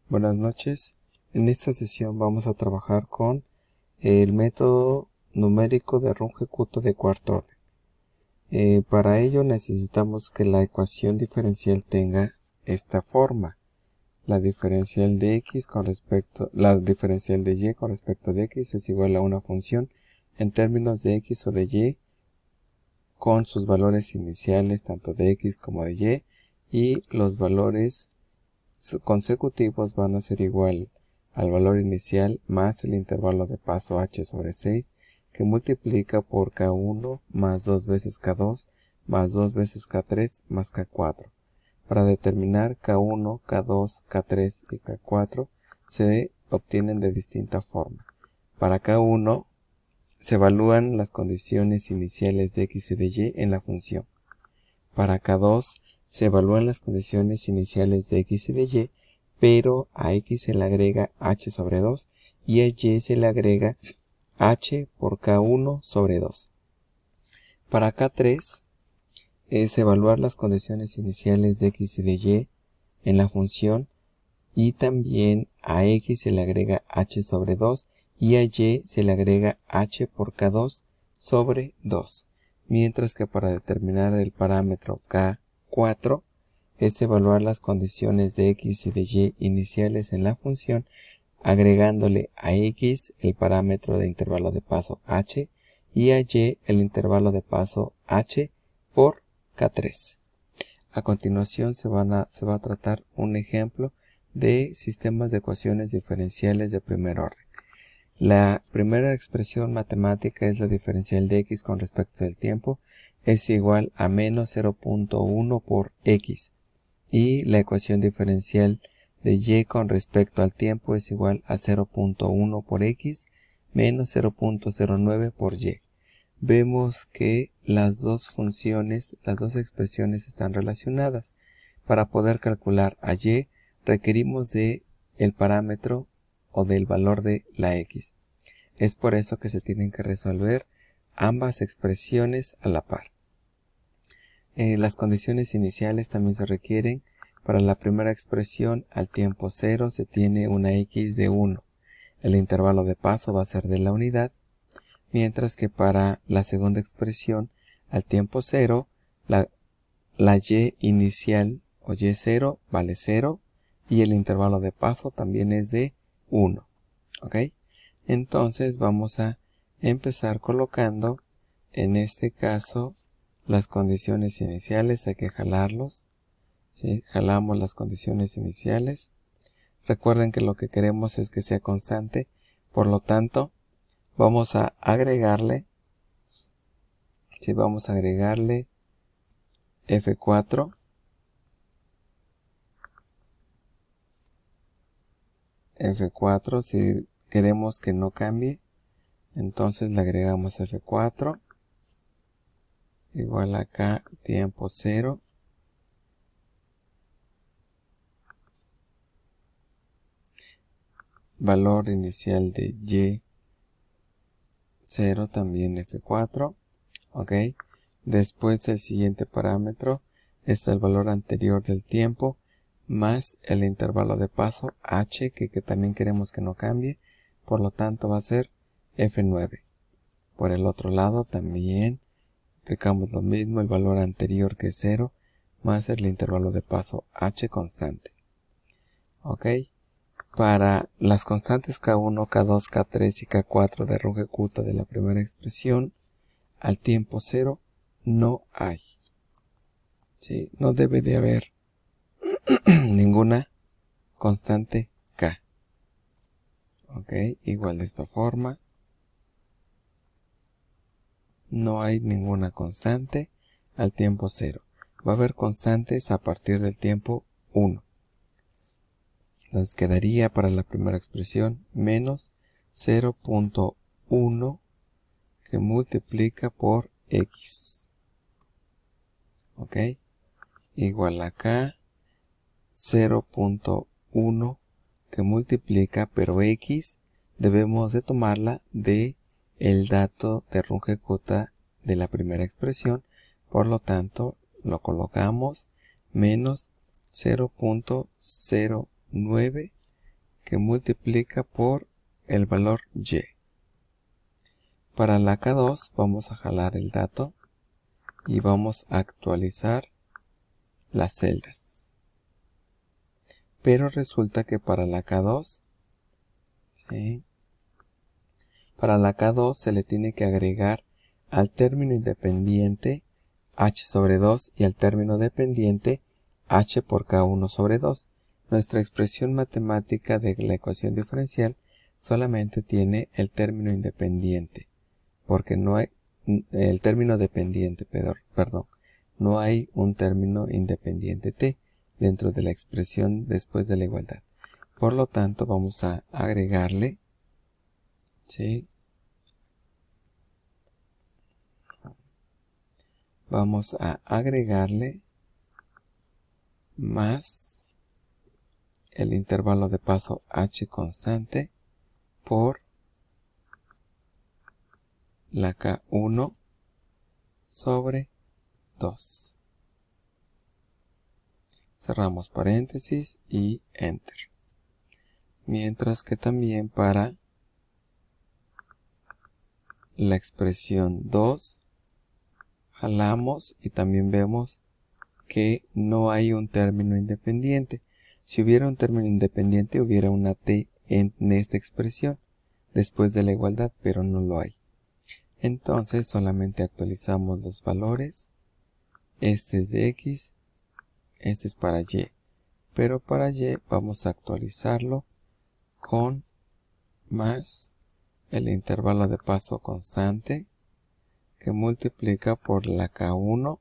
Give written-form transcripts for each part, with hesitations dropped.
Buenas noches. En esta sesión vamos a trabajar con el método numérico de Runge-Kutta de cuarto orden. Para ello necesitamos que la ecuación diferencial tenga esta forma. La diferencial de la diferencial de y con respecto de x es igual a una función en términos de x o de y con sus valores iniciales tanto de x como de y los valores consecutivos van a ser igual al valor inicial más el intervalo de paso h sobre 6 que multiplica por k1 más 2 veces k2 más 2 veces k3 más k4. Para determinar k1, k2, k3 y k4 se obtienen de distinta forma. Para k1 se evalúan las condiciones iniciales de x y de y en la función. Para k2 se evalúan las condiciones iniciales de x y de y, pero a x se le agrega h sobre 2 y a y se le agrega h por k1 sobre 2. Para k3 es evaluar las condiciones iniciales de x y de y en la función y también a x se le agrega h sobre 2 y a y se le agrega h por k2 sobre 2. Mientras que para determinar el parámetro k4 es evaluar las condiciones de x y de y iniciales en la función agregándole a x el parámetro de intervalo de paso h y a y el intervalo de paso h por k3. A continuación se va a tratar un ejemplo de sistemas de ecuaciones diferenciales de primer orden. La primera expresión matemática es la diferencial de x con respecto del tiempo, es igual a menos 0.1 por x, y la ecuación diferencial de y con respecto al tiempo es igual a 0.1 por x menos 0.09 por y. Vemos que las dos expresiones están relacionadas. Para poder calcular a y requerimos de el parámetro o del valor de la x. Es por eso que se tienen que resolver ambas expresiones a la par. Las condiciones iniciales también se requieren. Para la primera expresión al tiempo 0 se tiene una x de 1. El intervalo de paso va a ser de la unidad. Mientras que para la segunda expresión al tiempo 0 la y inicial o y0 vale 0 y el intervalo de paso también es de 1. ¿Ok? Entonces vamos a empezar colocando en este caso las condiciones iniciales. Hay que jalarlos. ¿Sí? Jalamos las condiciones iniciales. Recuerden que lo que queremos es que sea constante. Por lo tanto, vamos a agregarle. ¿Sí? Vamos a agregarle F4. F4 si queremos que no cambie. Entonces le agregamos F4. Igual acá tiempo 0. Valor inicial de y 0 también F4. Ok. Después el siguiente parámetro es el valor anterior del tiempo más el intervalo de paso h que también queremos que no cambie. Por lo tanto va a ser F9. Por el otro lado también aplicamos lo mismo, el valor anterior que es 0 más el intervalo de paso h constante. Ok. Para las constantes K1, K2, K3 y K4 de Runge-Kutta de la primera expresión, al tiempo 0 no hay. ¿Sí? No debe de haber ninguna constante K. Ok, igual de esta forma. No hay ninguna constante al tiempo 0. Va a haber constantes a partir del tiempo 1. Entonces quedaría para la primera expresión menos 0.1 que multiplica por x. Ok. Igual acá 0.1 que multiplica, pero x debemos de tomarla de el dato de Runge-Kutta de la primera expresión. Por lo tanto, lo colocamos menos 0.09 que multiplica por el valor y. Para la K2 vamos a jalar el dato y vamos a actualizar las celdas. Pero resulta que para la K2, ¿sí?, para la K2 se le tiene que agregar al término independiente h sobre 2 y al término dependiente h por K1 sobre 2. Nuestra expresión matemática de la ecuación diferencial solamente tiene el término independiente, porque no hay el término dependiente, perdón, no hay un término independiente t dentro de la expresión después de la igualdad. Por lo tanto, vamos a agregarle, ¿sí?, vamos a agregarle más el intervalo de paso h constante por la K1 sobre 2. Cerramos paréntesis y enter. Mientras que también para la expresión 2 jalamos y también vemos que no hay un término independiente. Si hubiera un término independiente hubiera una t en esta expresión después de la igualdad, pero no lo hay. Entonces solamente actualizamos los valores. Este es de x, este es para y, pero para y vamos a actualizarlo con más el intervalo de paso constante que multiplica por la K1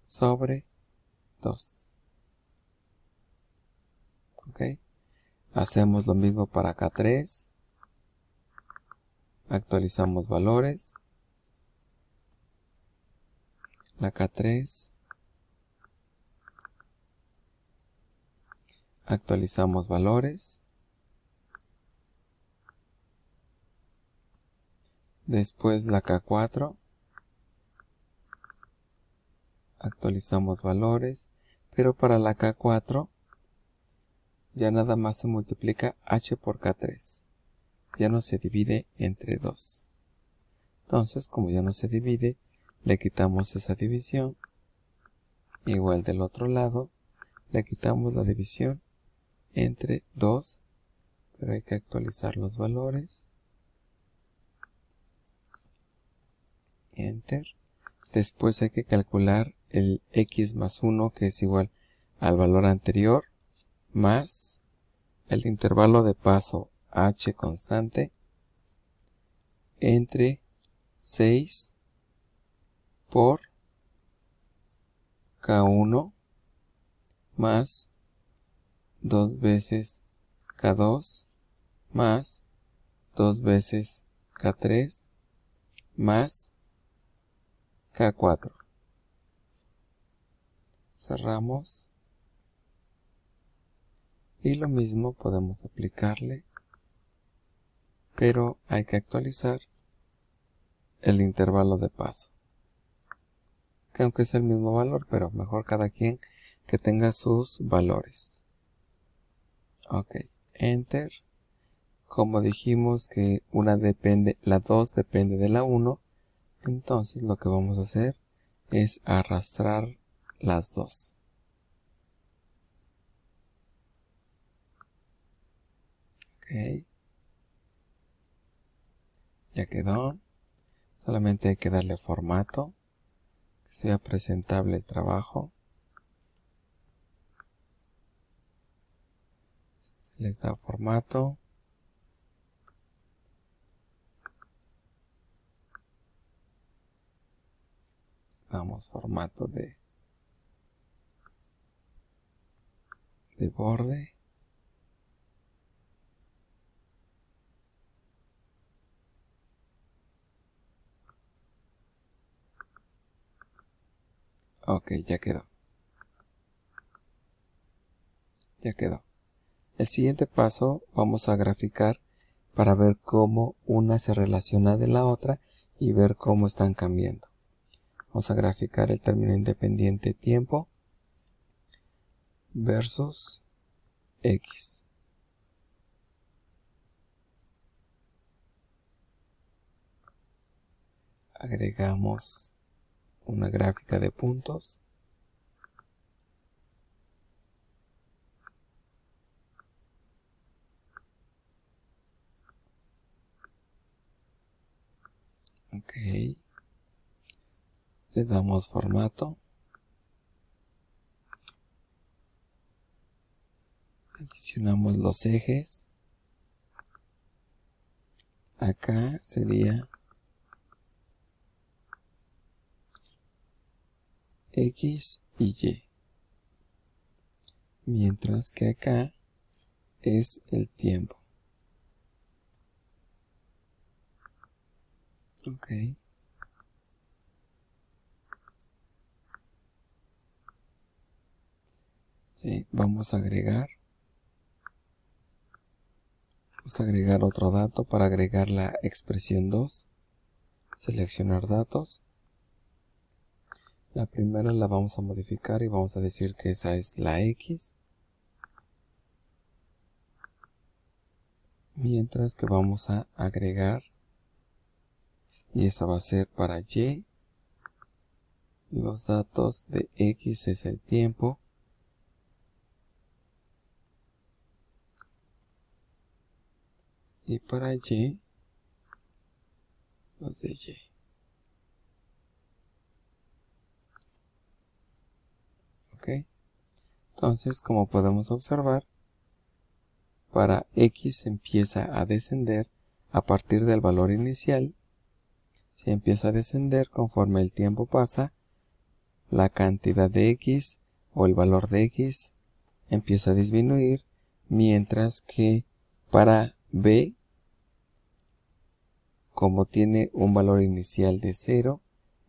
sobre 2. ¿Ok? Hacemos lo mismo para K3. Actualizamos valores. La K3. Actualizamos valores. Después la K4. Actualizamos valores. Pero para la K4 ya nada más se multiplica h por K3. Ya no se divide entre 2. Entonces, como ya no se divide, le quitamos esa división. Igual del otro lado, le quitamos la división entre 2, pero hay que actualizar los valores. Enter. Después hay que calcular el x más 1, que es igual al valor anterior, más el intervalo de paso h constante entre 6 por K1 más 2 veces K2 más 2 veces K3 más K4. Cerramos. Y lo mismo podemos aplicarle, pero hay que actualizar el intervalo de paso, que aunque es el mismo valor, pero mejor cada quien que tenga sus valores. Ok, enter. Como dijimos que la 2 depende de la 1, entonces lo que vamos a hacer es arrastrar las dos. Ok, ya quedó. Solamente hay que darle formato, que sea presentable el trabajo. Se les da formato. Damos formato de borde. Ok, ya quedó. Ya quedó. El siguiente paso vamos a graficar para ver cómo una se relaciona de la otra y ver cómo están cambiando. Vamos a graficar el término independiente tiempo versus x. Agregamos una gráfica de puntos. Ok. Le damos formato. Adicionamos los ejes. Acá sería X y Y. Mientras que acá es el tiempo. Ok. Sí, vamos a agregar otro dato para agregar la expresión 2. Seleccionar datos. La primera la vamos a modificar y vamos a decir que esa es la X. Mientras que vamos a agregar, y esa va a ser para Y, los datos de X es el tiempo, y para Y, los de Y. Ok. Entonces, como podemos observar, para X empieza a descender a partir del valor inicial. Si empieza a descender conforme el tiempo pasa, la cantidad de X o el valor de X empieza a disminuir, mientras que para B, como tiene un valor inicial de 0,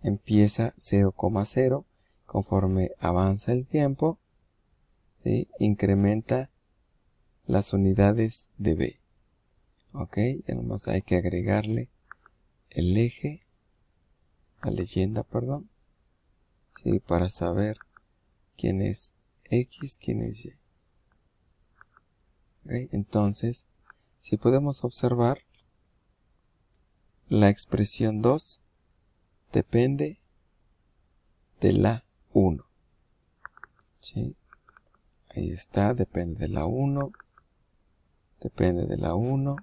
empieza 0,0, conforme avanza el tiempo, ¿sí? Incrementa las unidades de B. Ok, ya nomás hay que agregarle el eje, la leyenda, perdón, ¿sí? Para saber quién es X, quién es Y. Okay, entonces, si podemos observar, la expresión 2 depende de la 1. ¿Sí? Ahí está, depende de la 1. Depende de la 1.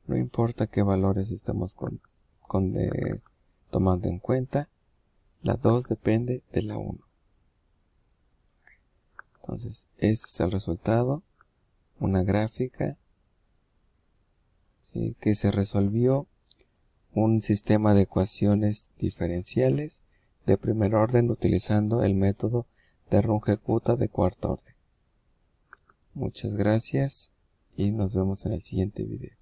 No importa qué valores estamos tomando en cuenta. La 2 depende de la 1. Entonces, este es el resultado. Una gráfica, ¿sí? Que se resolvió un sistema de ecuaciones diferenciales de primer orden utilizando el método de Runge-Kutta de cuarto orden. Muchas gracias y nos vemos en el siguiente video.